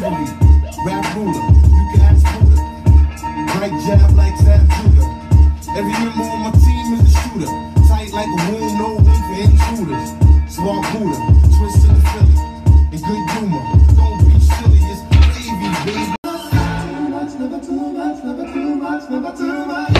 mentally. Rap ruler, you can ask Buddha. Right jab like Sam Judah. Every member on my team is a shooter. Tight like a wound, no room for intruders. Swamp Buddha, twist in the Philly. In good humor, don't be silly, it's gravy, baby. Too much, never too much, never too much, never too much.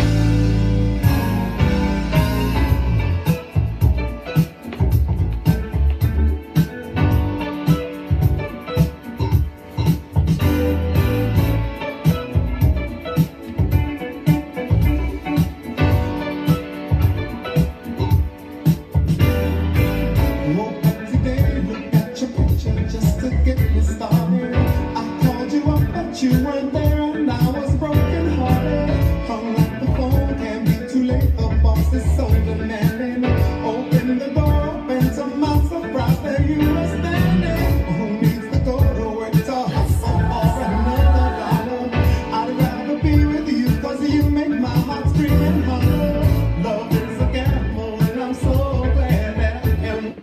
You weren't there and I was broken hearted. Hung up the phone, can't be too late. The boss is so demanding. Open the door, open to my surprise. There you were standing. Who needs to go to work to hustle for another dollar? I'd rather be with you, cause you make my heart scream and holler. Love is a gamble and I'm so glad that I am.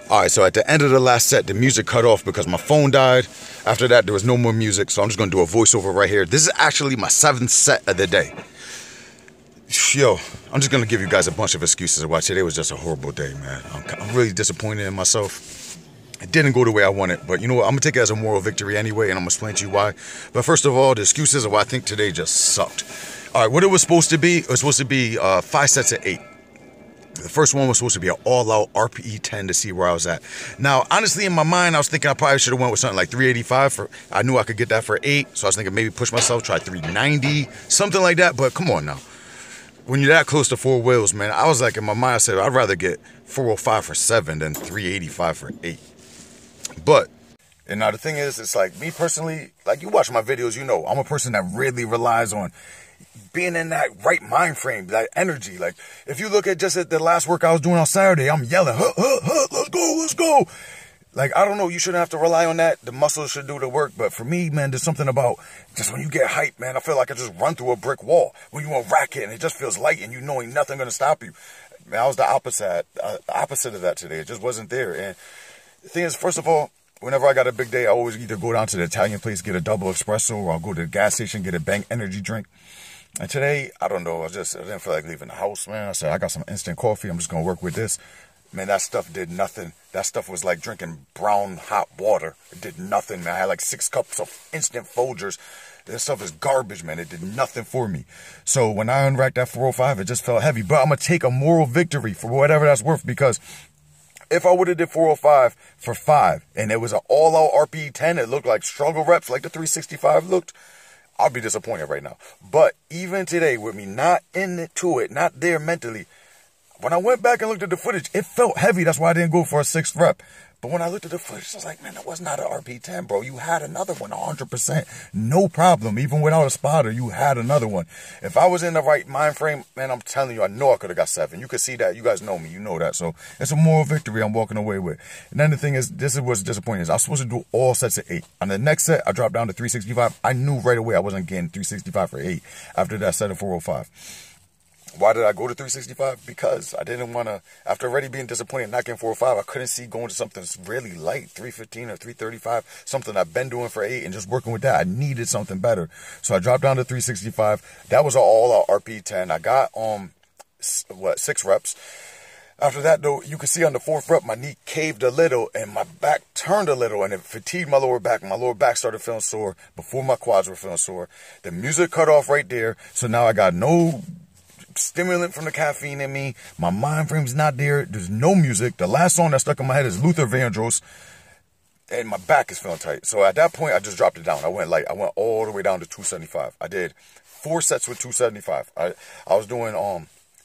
Alright, so at the end of the last set, the music cut off because my phone died. After that, there was no more music, so I'm just going to do a voiceover right here. This is actually my 7th set of the day. Yo, I'm just going to give you guys a bunch of excuses of why today was just a horrible day, man. I'm really disappointed in myself. It didn't go the way I wanted, but you know what? I'm going to take it as a moral victory anyway, and I'm going to explain to you why. But first of all, the excuses of why I think today just sucked. Alright, what it was supposed to be, it was supposed to be 5 sets of 8. The first one was supposed to be an all-out RPE 10 to see where I was at. Now, honestly, in my mind, I was thinking I probably should have went with something like 385. I knew I could get that for 8, so I was thinking maybe push myself, try 390, something like that. But come on now. When you're that close to 4 wheels, man, I was like, in my mind, I said, I'd rather get 405 for 7 than 385 for 8. But, and now the thing is, it's like, me personally, like you watch my videos, you know, I'm a person that really relies on being in that right mind frame, that energy. Like, if you look at just at the last work I was doing on Saturday, I'm yelling, huh, huh, huh, let's go, let's go. Like, I don't know, you shouldn't have to rely on that. The muscles should do the work. But for me, man, there's something about just when you get hyped, man, I feel like I just run through a brick wall. When you want racket and it just feels light and you know ain't nothing going to stop you. Man, I was the opposite of that today. It just wasn't there. And the thing is, first of all, whenever I got a big day, I always either go down to the Italian place, get a double espresso, or I'll go to the gas station, get a Bang energy drink. And today, I don't know, I didn't feel like leaving the house, man. I said, I got some instant coffee. I'm just going to work with this. Man, that stuff did nothing. That stuff was like drinking brown hot water. It did nothing, man. I had like 6 cups of instant Folgers. This stuff is garbage, man. It did nothing for me. So when I unracked that 405, it just felt heavy. But I'm going to take a moral victory for whatever that's worth, because if I would have did 405 for 5 and it was an all-out RPE 10, it looked like struggle reps like the 365 looked, I'll be disappointed right now. But even today, with me not into it, not there mentally, when I went back and looked at the footage, it felt heavy. That's why I didn't go for a 6th rep. But when I looked at the footage, I was like, man, that was not an RP10, bro. You had another one, 100%. No problem. Even without a spotter, you had another one. If I was in the right mind frame, man, I'm telling you, I know I could have got 7. You could see that. You guys know me. You know that. So it's a moral victory I'm walking away with. And then the thing is, this is what's disappointing is I was supposed to do all sets of 8. On the next set, I dropped down to 365. I knew right away I wasn't getting 365 for 8 after that set of 405. Why did I go to 365? Because I didn't want to, after already being disappointed not getting 405, I couldn't see going to something really light, 315 or 335, something I've been doing for 8 and just working with that. I needed something better. So I dropped down to 365. That was an all-out RP10. I got, 6 reps. After that, though, you can see on the 4th rep, my knee caved a little and my back turned a little and it fatigued my lower back. My lower back started feeling sore before my quads were feeling sore. The music cut off right there. So now I got no stimulant from the caffeine in me. My mind frame's not there. There's no music. The last song that stuck in my head is Luther Vandross, and my back is feeling tight. So at that point, I just dropped it down. I went light. I went all the way down to 275. I did 4 sets with 275. I was doing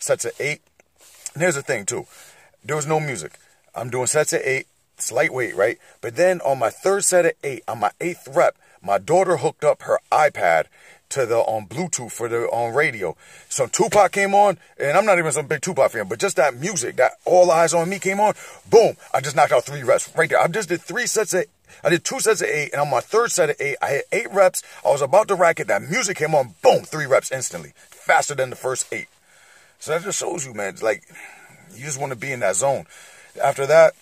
sets of 8. And here's the thing too, there was no music. I'm doing sets of 8. It's lightweight, right? But then on my 3rd set of 8, on my 8th rep, my daughter hooked up her iPad to the Bluetooth for the radio. So Tupac came on, and I'm not even some big Tupac fan, but just that music, that All Eyes on Me came on, boom, I just knocked out 3 reps right there. I just did 2 sets of 8, and on my 3rd set of 8, I had 8 reps. I was about to rack it. That music came on, boom, 3 reps instantly, faster than the first 8. So that just shows you, man, it's like, you just want to be in that zone. After that,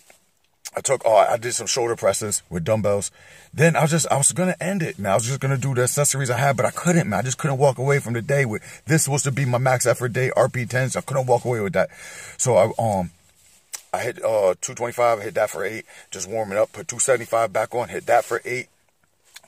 I did some shoulder presses with dumbbells. Then I was going to end it, man. I was just going to do the accessories I had, but I couldn't, man. I just couldn't walk away from the day with this supposed to be my max effort day, RP10s. I couldn't walk away with that. So I hit 225, I hit that for 8, just warming up, put 275 back on, hit that for 8.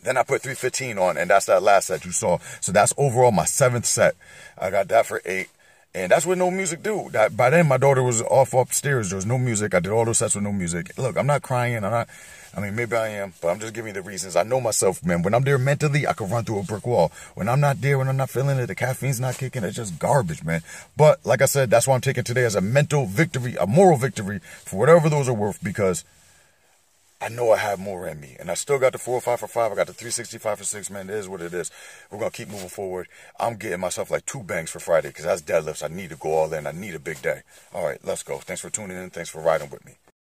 Then I put 315 on, and that's that last set you saw. So that's overall my 7th set. I got that for 8. And that's what no music do. That by then my daughter was off upstairs. There was no music. I did all those sets with no music. Look, I'm not crying. Maybe I am, but I'm just giving you the reasons. I know myself, man. When I'm there mentally, I can run through a brick wall. When I'm not there, when I'm not feeling it, the caffeine's not kicking, it's just garbage, man. But like I said, that's why I'm taking today as a mental victory, a moral victory for whatever those are worth, because I know I have more in me. And I still got the 405 for 5. I got the 365 for 6, man. It is what it is. We're going to keep moving forward. I'm getting myself like 2 bangs for Friday because that's deadlifts. I need to go all in. I need a big day. All right, let's go. Thanks for tuning in. Thanks for riding with me.